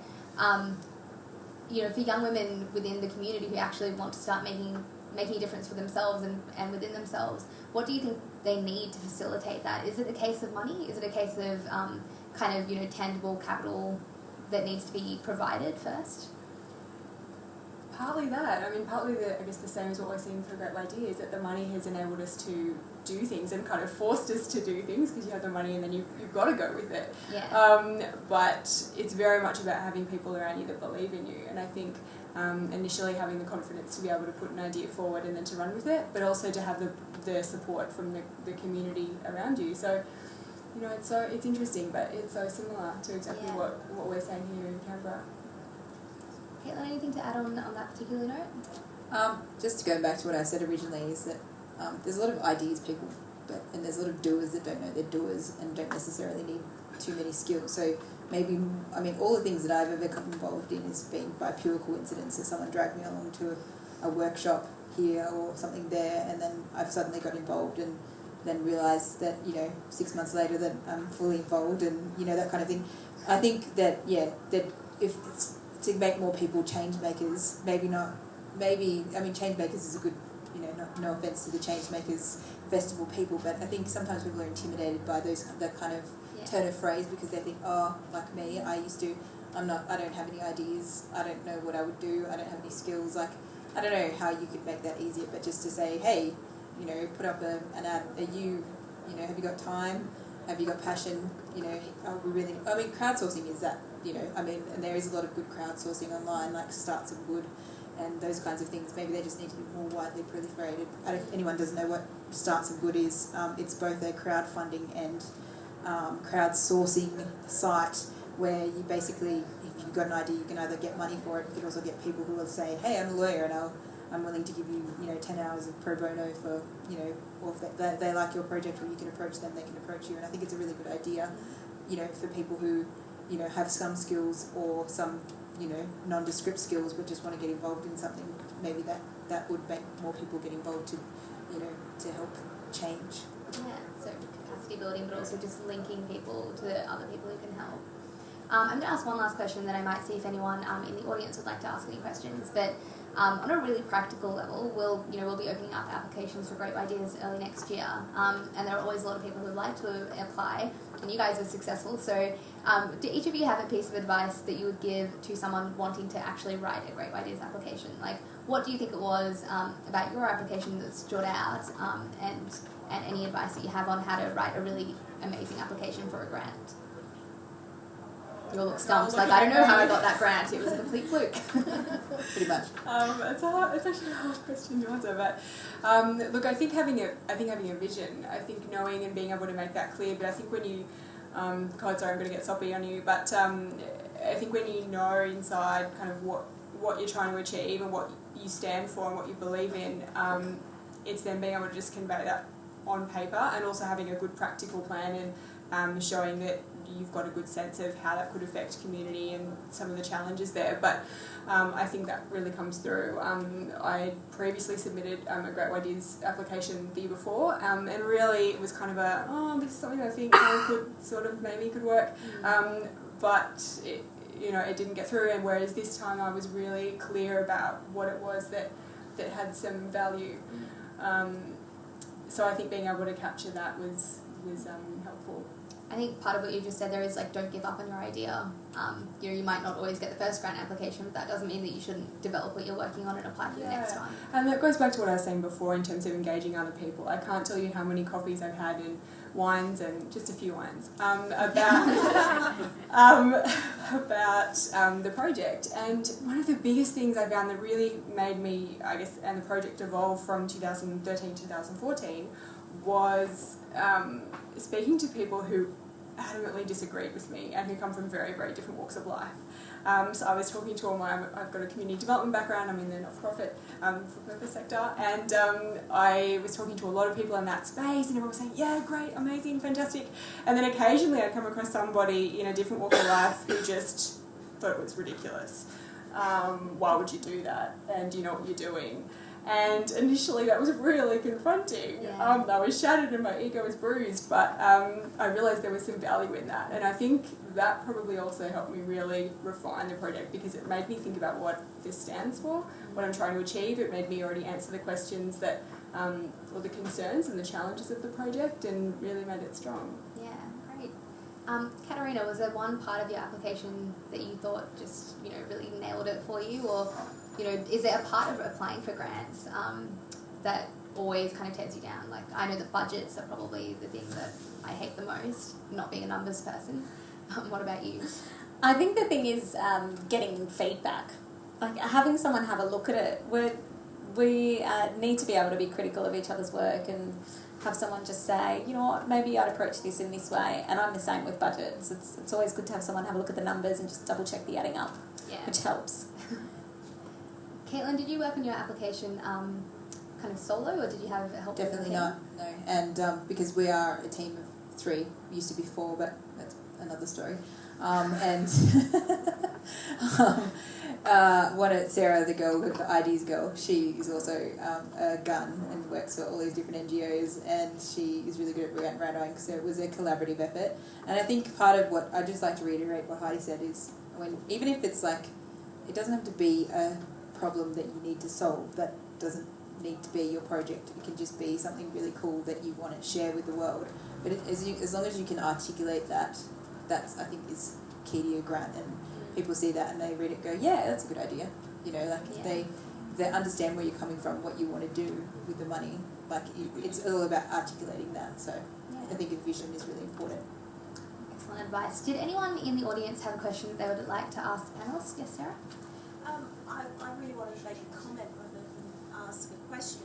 for young women within the community who actually want to start making a difference for themselves and within themselves, what do you think they need to facilitate that? Is it a case of money? Is it a case of tangible capital that needs to be provided first? Partly that. Partly the same as what we're seeing for Great Ydeas, that the money has enabled us to do things and kind of forced us to do things because you have the money and then you've got to go with it. Yeah. But it's very much about having people around you that believe in you, and I think initially having the confidence to be able to put an idea forward and then to run with it, but also to have the support from the community around you. So, it's interesting, but it's so similar to exactly what we're saying here in Canberra. Caitlin, anything to add on that particular note? Just to go back to what I said originally is that there's a lot of ideas people and there's a lot of doers that don't know they're doers and don't necessarily need too many skills. So maybe, I mean, all the things that I've ever come involved in has been by pure coincidence. So someone dragged me along to a workshop here or something there, and then I've suddenly got involved and then realised that, 6 months later that I'm fully involved, and, that kind of thing. I think that, that if it's to make more people change makers, Changemakers is a good, no offence to the Changemakers Festival people, but I think sometimes people are intimidated by that kind of turn of phrase, because they think, oh, like me, I don't have any ideas, I don't know what I would do, I don't have any skills, like, I don't know how you could make that easier, but just to say, hey, put up an ad, have you got time, have you got passion, crowdsourcing is that, and there is a lot of good crowdsourcing online, like Start Some Good, and those kinds of things. Maybe they just need to be more widely proliferated. If anyone doesn't know what Start Some Good is, it's both a crowdfunding and crowdsourcing site where you basically, if you've got an idea, you can either get money for it, you can also get people who will say, hey, I'm a lawyer and I'm willing to give you, 10 hours of pro bono for, or if they like your project, or you can approach them, they can approach you. And I think it's a really good idea, for people who, have some skills or some, nondescript skills but just want to get involved in something. Maybe that would make more people get involved to, to help change. Yeah, so capacity building, but also just linking people to other people who can help. I'm going to ask one last question, then I might see if anyone in the audience would like to ask any questions. But on a really practical level, we'll be opening up applications for Great Ydeas early next year, and there are always a lot of people who would like to apply, and you guys are successful. So, do each of you have a piece of advice that you would give to someone wanting to actually write a Great Ydeas application? Like, what do you think it was about your application that stood out, and any advice that you have on how to write a really amazing application for a grant? You all look stumped, like, I don't know how I got that grant, it was a complete fluke. Pretty much. It's actually a hard question to answer, but look, I think having a vision, I think knowing and being able to make that clear, but I think when you, God, sorry, I'm going to get soppy on you, but I think when you know inside kind of what you're trying to achieve and what you stand for and what you believe in, it's then being able to just convey that on paper, and also having a good practical plan and showing that you've got a good sense of how that could affect community and some of the challenges there. But I think that really comes through. I previously submitted a Great Ydeas application the year before, and really it was kind of this is something I think could work, but it didn't get through. And whereas this time I was really clear about what it was that had some value. So I think being able to capture that was helpful. I think part of what you just said there is, like, don't give up on your idea. You might not always get the first grant application, but that doesn't mean that you shouldn't develop what you're working on and apply for the next one. And that goes back to what I was saying before in terms of engaging other people. I can't tell you how many coffees I've had and wines, and just a few wines, about the project. And one of the biggest things I found that really made me, I guess, and the project evolve from 2013 to 2014 was speaking to people who adamantly disagreed with me and who come from very, very different walks of life. So I was talking to I've got a community development background, I'm in the not-for-profit, for-purpose sector, and I was talking to a lot of people in that space, and everyone was saying, yeah, great, amazing, fantastic. And then occasionally I'd come across somebody in a different walk of life who just thought it was ridiculous. Why would you do that? And do you know what you're doing? And initially that was really confronting. Yeah. I was shattered and my ego was bruised, but I realised there was some value in that. And I think that probably also helped me really refine the project, because it made me think about what this stands for, what I'm trying to achieve. It made me already answer the questions that, or the concerns and the challenges of the project, and really made it strong. Yeah, great. Katarina, was there one part of your application that you thought just, really nailed it for you, or is there a part of applying for grants that always kind of tears you down? Like, I know that budgets are probably the thing that I hate the most, not being a numbers person. What about you? I think the thing is getting feedback, like having someone have a look at it. We need to be able to be critical of each other's work and have someone just say, you know what, maybe I'd approach this in this way. And I'm the same with budgets. It's always good to have someone have a look at the numbers and just double check the adding up, which helps. Caitlin, did you work on your application kind kind of solo, or did you have help? Definitely with the not, no. And because we are a team of 3, used to be 4, but that's another story. And Sarah, the girl, the Ydeas girl, she is also a gun and works for all these different NGOs, and she is really good at rallying, so it was a collaborative effort. And I think part of what I'd just like to reiterate what Heidi said is, even if it's like, it doesn't have to be a problem that you need to solve, that doesn't need to be your project. It can just be something really cool that you want to share with the world. But as long as you can articulate that, that's, I think, is key to your grant, and people see that and they read it and go, yeah, that's a good idea. You know, like they understand where you're coming from, what you want to do with the money. Like it's all about articulating that. So I think a vision is really important. Excellent advice. Did anyone in the audience have a question that they would like to ask the panelists? Yes, Sarah? I really wanted to make a comment rather than ask a question.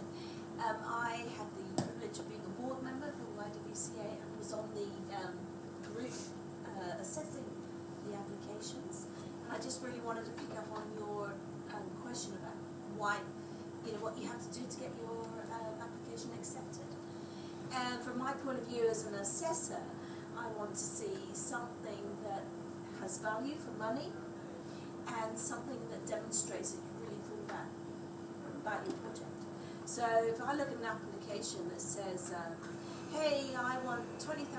I had the privilege of being a board member for YWCA and was on the group assessing the applications. And I just really wanted to pick up on your question about why, what you have to do to get your application accepted. And from my point of view as an assessor, I want to see something that has value for money and something that demonstrates that you really thought about your project. So if I look at an application that says, hey, I want £20,000,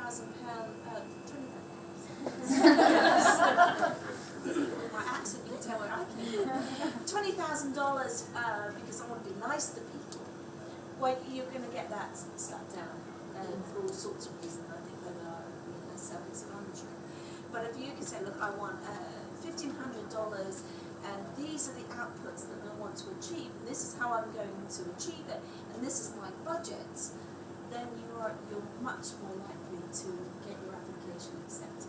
my accent, you can tell where I came from, $20,000 because I want to be nice to people, well, you're going to get that slapped down for all sorts of reasons. I think that are self-explanatory. But if you can say, look, I want $1,500 and these are the outputs that I want to achieve, and this is how I'm going to achieve it, and this is my budget, then you're much more likely to get your application accepted.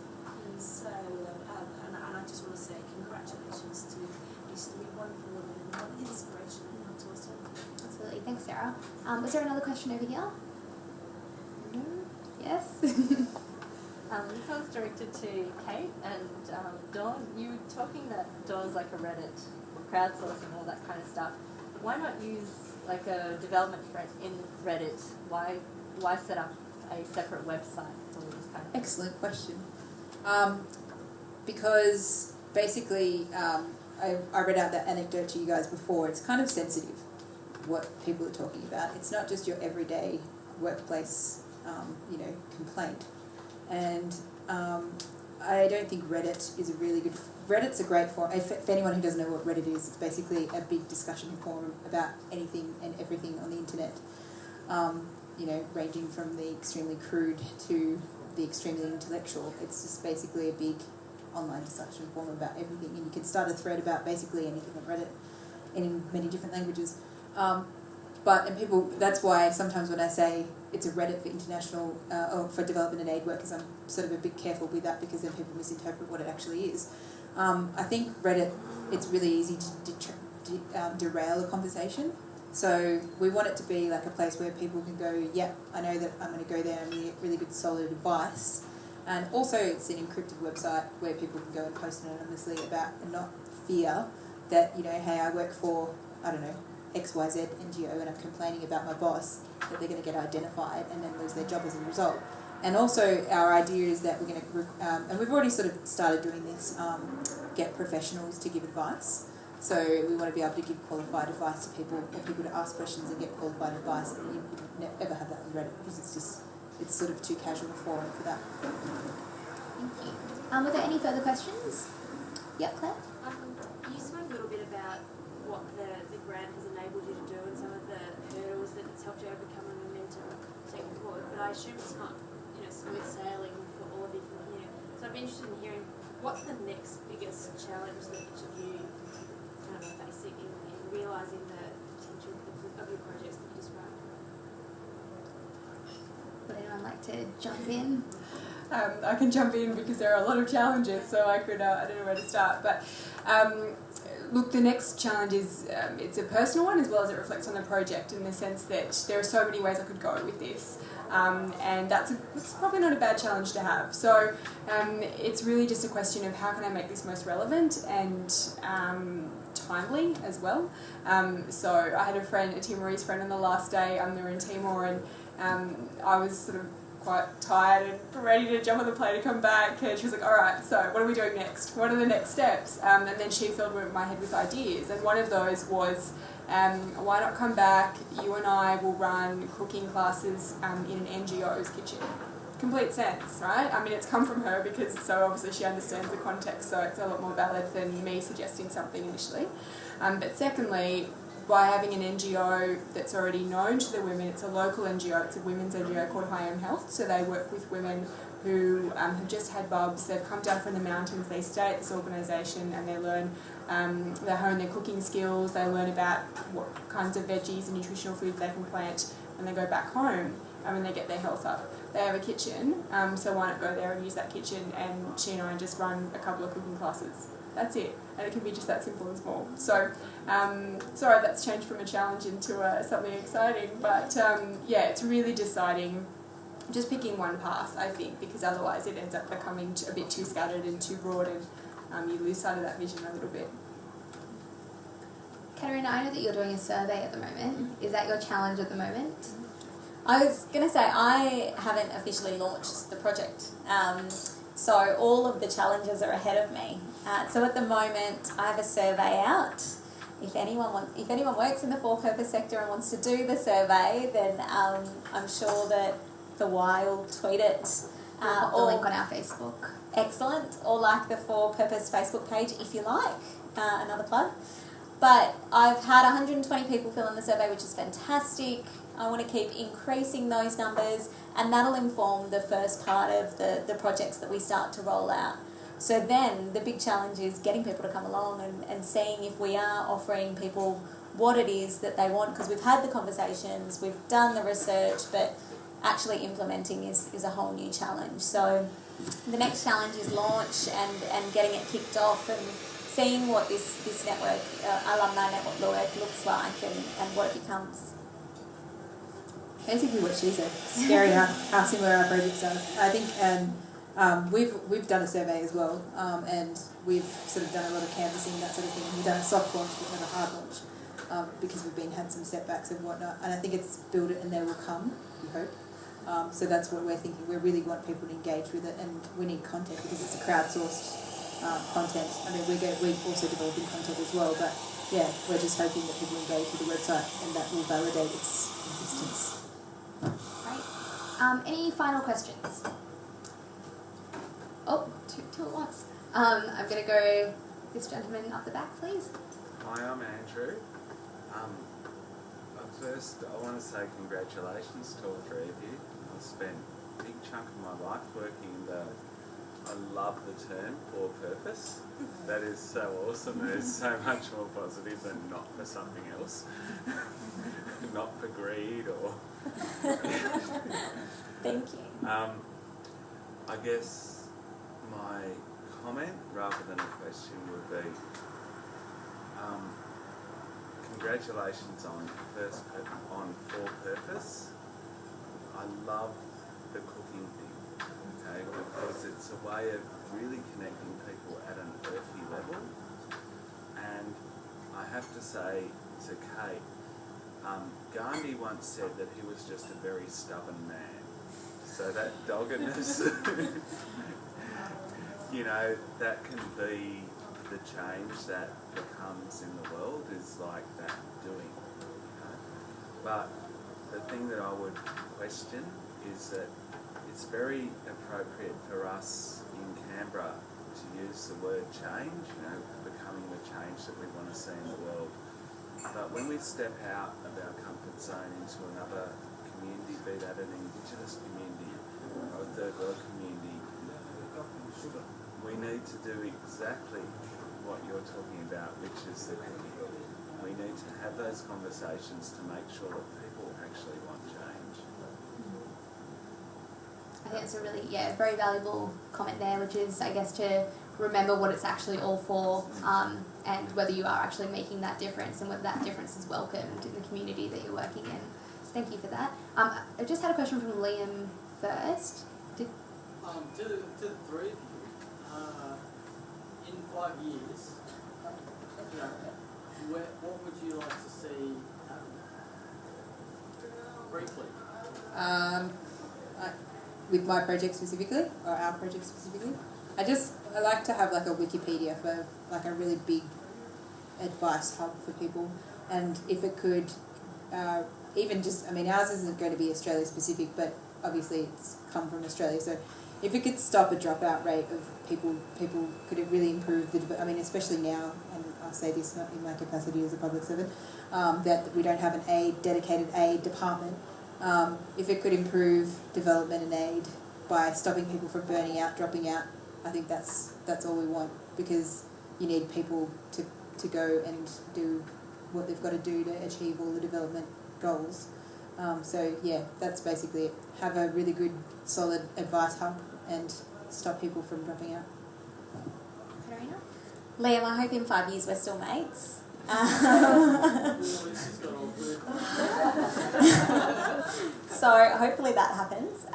So, and I just want to say congratulations to these 3 wonderful women and what inspiration to us all. Absolutely. Thanks, Sarah. Was there another question over here? No? Yes? This one's directed to Kate and Dawn. You were talking that Dawn's like a Reddit, crowdsourcing, all that kind of stuff. Why not use like a development thread in Reddit? Why set up a separate website for this kind of thing? Excellent question. Because basically, I read out that anecdote to you guys before. It's kind of sensitive what people are talking about. It's not just your everyday workplace, complaint. And I don't think Reddit is a really good... Reddit's a great forum. If anyone who doesn't know what Reddit is, it's basically a big discussion forum about anything and everything on the internet. Ranging from the extremely crude to the extremely intellectual. It's just basically a big online discussion forum about everything. And you can start a thread about basically anything on Reddit in many different languages. That's why sometimes when I say it's a Reddit for international, or for development and aid workers, I'm sort of a bit careful with that because then people misinterpret what it actually is. I think Reddit, it's really easy to derail a conversation. So we want it to be like a place where people can go, yep, I know that I'm going to go there and really get really good solid advice. And also it's an encrypted website where people can go and post anonymously about and not fear that, hey, I work for, XYZ NGO and I'm complaining about my boss, that they're going to get identified and then lose their job as a result. And also our idea is that we're going to, and we've already sort of started doing this, get professionals to give advice. So we want to be able to give qualified advice to people, or people to ask questions and get qualified advice. And you never have that on Reddit because it's sort of too casual a forum for that. Thank you. Were there any further questions? Yep, Claire? You spoke a little bit about what the grant has enabled you to do and some of the hurdles that it's helped you overcome and momentum taken forward, but I assume it's not smooth sailing for all of you from here. So I'd be interested in hearing what's the next biggest challenge that each of you are facing in realising the potential of your projects that you described. Would anyone like to jump in? I can jump in because there are a lot of challenges, so I don't know where to start. But look, the next challenge is it's a personal one as well as it reflects on the project in the sense that there are so many ways I could go with this. And that's probably not a bad challenge to have. So it's really just a question of how can I make this most relevant and timely as well. So I had a Timorese friend on the last day. They were in Timor, and I was sort of quite tired and ready to jump on the plane to come back, and she was like, all right, so what are we doing next? What are the next steps? And then she filled my head with ideas, and one of those was, why not come back, you and I will run cooking classes in an NGO's kitchen. Complete sense, right? I mean, it's come from her because so obviously she understands the context, so it's a lot more valid than me suggesting something initially. But secondly, by having an NGO that's already known to the women, it's a local NGO, it's a women's NGO called High Home Health, so they work with women who have just had bubs, they've come down from the mountains, they stay at this organisation and they learn, they hone their cooking skills, they learn about what kinds of veggies and nutritional foods they can plant when they go back home and they get their health up. They have a kitchen, so why not go there and use that kitchen, and she and I just run a couple of cooking classes. That's it, and it can be just that simple and small. So, sorry that's changed from a challenge into something exciting, but yeah, it's really deciding, just picking one path, I think, because otherwise it ends up becoming a bit too scattered and too broad, and you lose sight of that vision a little bit. Katerina, I know that you're doing a survey at the moment. Is that your challenge at the moment? I was going to say, I haven't officially launched the project, so all of the challenges are ahead of me. So at the moment, I have a survey out. If anyone works in the for-purpose sector and wants to do the survey, then I'm sure that the Y will tweet it. We'll pop the link on our Facebook. Excellent. Or like the for-purpose Facebook page if you like. Another plug. But I've had 120 people fill in the survey, which is fantastic. I want to keep increasing those numbers, and that'll inform the first part of the projects that we start to roll out. So then the big challenge is getting people to come along and seeing if we are offering people what it is that they want, because we've had the conversations, we've done the research, but actually implementing is a whole new challenge. So the next challenge is launch and getting it kicked off and seeing what this network, alumni network looks like and what it becomes. Basically what she said, scary how similar our projects are. I think we've done a survey as well, and we've sort of done a lot of canvassing, that sort of thing. We've done a soft launch but not a hard launch because we've had some setbacks and whatnot, and I think it's build it and they will come, we hope. So that's what we're thinking. We really want people to engage with it, and we need content because it's a crowdsourced content. I mean, we're also developing content as well, but yeah, we're just hoping that people engage with the website and that will validate its existence. Great. Any final questions? Oh, two at once. I'm going to go this gentleman up the back, please. Hi, I'm Andrew. First, I want to say congratulations to all three of you. I've spent a big chunk of my life working in I love the term for purpose. That is so awesome. It is so much more positive than not for something else. Not for greed or... Thank you. I guess my comment rather than a question would be congratulations on for purpose. I love the cooking thing, okay, because it's a way of really connecting people at an earthy level. And I have to say to Kate, Gandhi once said that he was just a very stubborn man. So that doggedness, that can be the change that becomes in the world, is like that doing. But the thing that I would question is that it's very appropriate for us in Canberra to use the word change, becoming the change that we want to see in the world. But when we step out of our comfort zone into another community, be that an Indigenous community or a third world community, we need to do exactly what you're talking about, which is the cooking. We need to have those conversations to make sure that people actually want change. I think it's a really, very valuable comment there, which is, I guess, to remember what it's actually all for, and whether you are actually making that difference and whether that difference is welcomed in the community that you're working in. So thank you for that. I just had a question from Liam first. To the three of you, in 5 years, what would you like to see happen? Briefly. With my project specifically, or our project specifically, I like to have like a Wikipedia for like a really big advice hub for people, and if it could even just, I mean, ours isn't going to be Australia specific, but obviously it's come from Australia, so if it could stop a dropout rate of people could it really improve I mean, especially now, and I'll say this not in my capacity as a public servant, that we don't have an dedicated aid department. If it could improve development and aid by stopping people from burning out, dropping out, I think that's all we want, because you need people to go and do what they've got to do to achieve all the development goals. So yeah, that's basically it. Have a really good, solid advice hub and stop people from dropping out. Katarina? Liam, I hope in 5 years we're still mates. So hopefully that happens.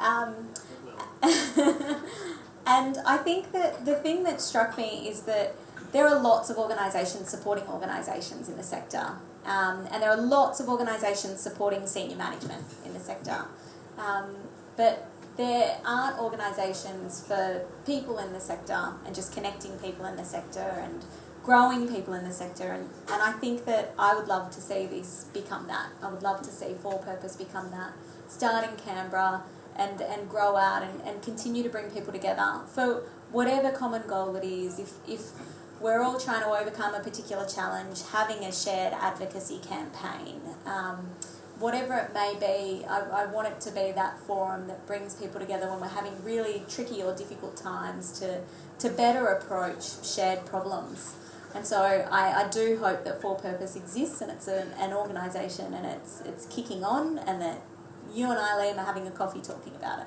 And I think that the thing that struck me is that there are lots of organisations supporting organisations in the sector. And there are lots of organisations supporting senior management in the sector. But there aren't organisations for people in the sector and just connecting people in the sector and growing people in the sector. And I think that I would love to see this become that. I would love to see For Purpose become that. Start in Canberra and grow out and continue to bring people together for whatever common goal it is. If we're all trying to overcome a particular challenge, having a shared advocacy campaign, whatever it may be, I want it to be that forum that brings people together when we're having really tricky or difficult times to better approach shared problems. And so I do hope that For Purpose exists, and it's an organisation, and it's kicking on, and that you and I, Liam, are having a coffee talking about it.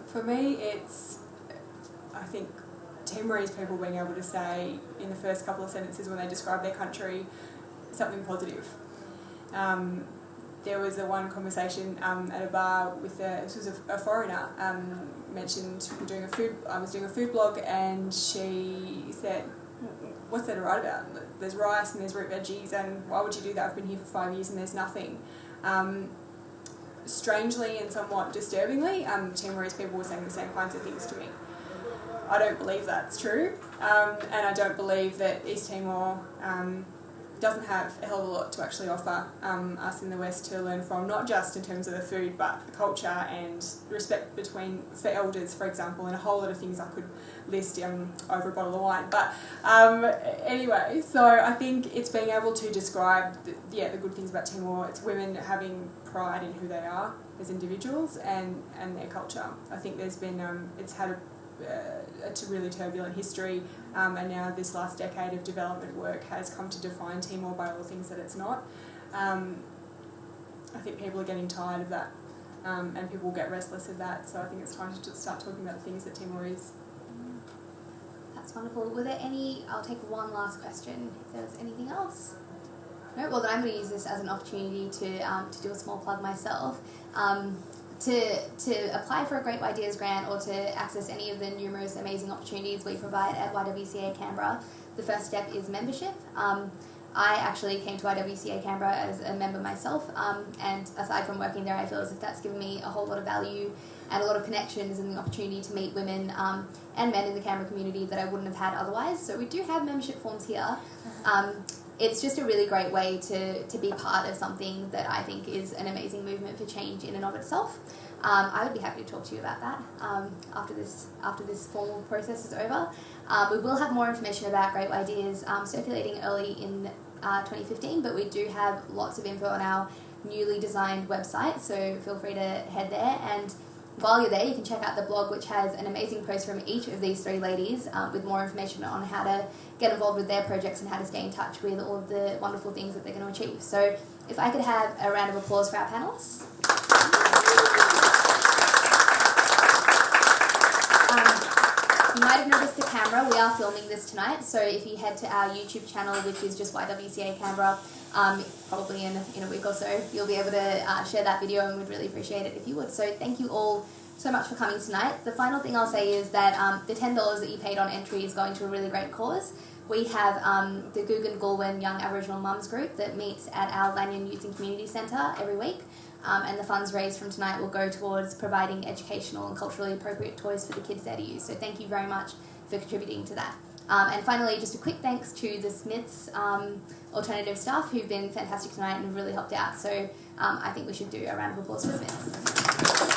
For me, it's, I think, Timorese people being able to say in the first couple of sentences when they describe their country something positive. There was one conversation at a bar with this was a foreigner mentioned I was doing a food blog, and she said, "What's there to write about? There's rice and there's root veggies, and why would you do that? I've been here for 5 years and there's nothing." Strangely and somewhat disturbingly, Timorese people were saying the same kinds of things to me. I don't believe that's true, and I don't believe that East Timor doesn't have a hell of a lot to actually offer us in the West to learn from, not just in terms of the food, but the culture and respect for elders, for example, and a whole lot of things I could list over a bottle of wine. But anyway, so I think it's being able to describe the good things about Timor. It's women having pride in who they are as individuals and their culture. I think there's been it's had a really turbulent history, and now this last decade of development work has come to define Timor by all the things that it's not. I think people are getting tired of that, and people get restless of that, so I think it's time to start talking about the things that Timor is. That's wonderful. Were there any, I'll take one last question, if there was anything else. No, well then I'm going to use this as an opportunity to do a small plug myself. To apply for a Great Ydeas grant or to access any of the numerous amazing opportunities we provide at YWCA Canberra, the first step is membership. I actually came to YWCA Canberra as a member myself, and aside from working there, I feel as if that's given me a whole lot of value and a lot of connections and the opportunity to meet women and men in the Canberra community that I wouldn't have had otherwise. So we do have membership forms here. It's just a really great way to be part of something that I think is an amazing movement for change in and of itself. I would be happy to talk to you about that after this formal process is over. We will have more information about Great Ydeas circulating early in 2015, but we do have lots of info on our newly designed website, so feel free to head there. And while you're there, you can check out the blog, which has an amazing post from each of these three ladies with more information on how to get involved with their projects and how to stay in touch with all of the wonderful things that they're going to achieve. So if I could have a round of applause for our panelists. You might have noticed the camera. We are filming this tonight, so if you head to our YouTube channel, which is just YWCA Canberra, probably in a week or so, you'll be able to share that video, and we'd really appreciate it if you would. So thank you all so much for coming tonight. The final thing I'll say is that the $10 that you paid on entry is going to a really great cause. We have the Guggen Gulwin Young Aboriginal Mums group that meets at our Lanyon Youth and Community Centre every week, and the funds raised from tonight will go towards providing educational and culturally appropriate toys for the kids there to use. So thank you very much for contributing to that. And finally, just a quick thanks to the Smiths alternative staff who've been fantastic tonight and really helped out. So I think we should do a round of applause for Smiths.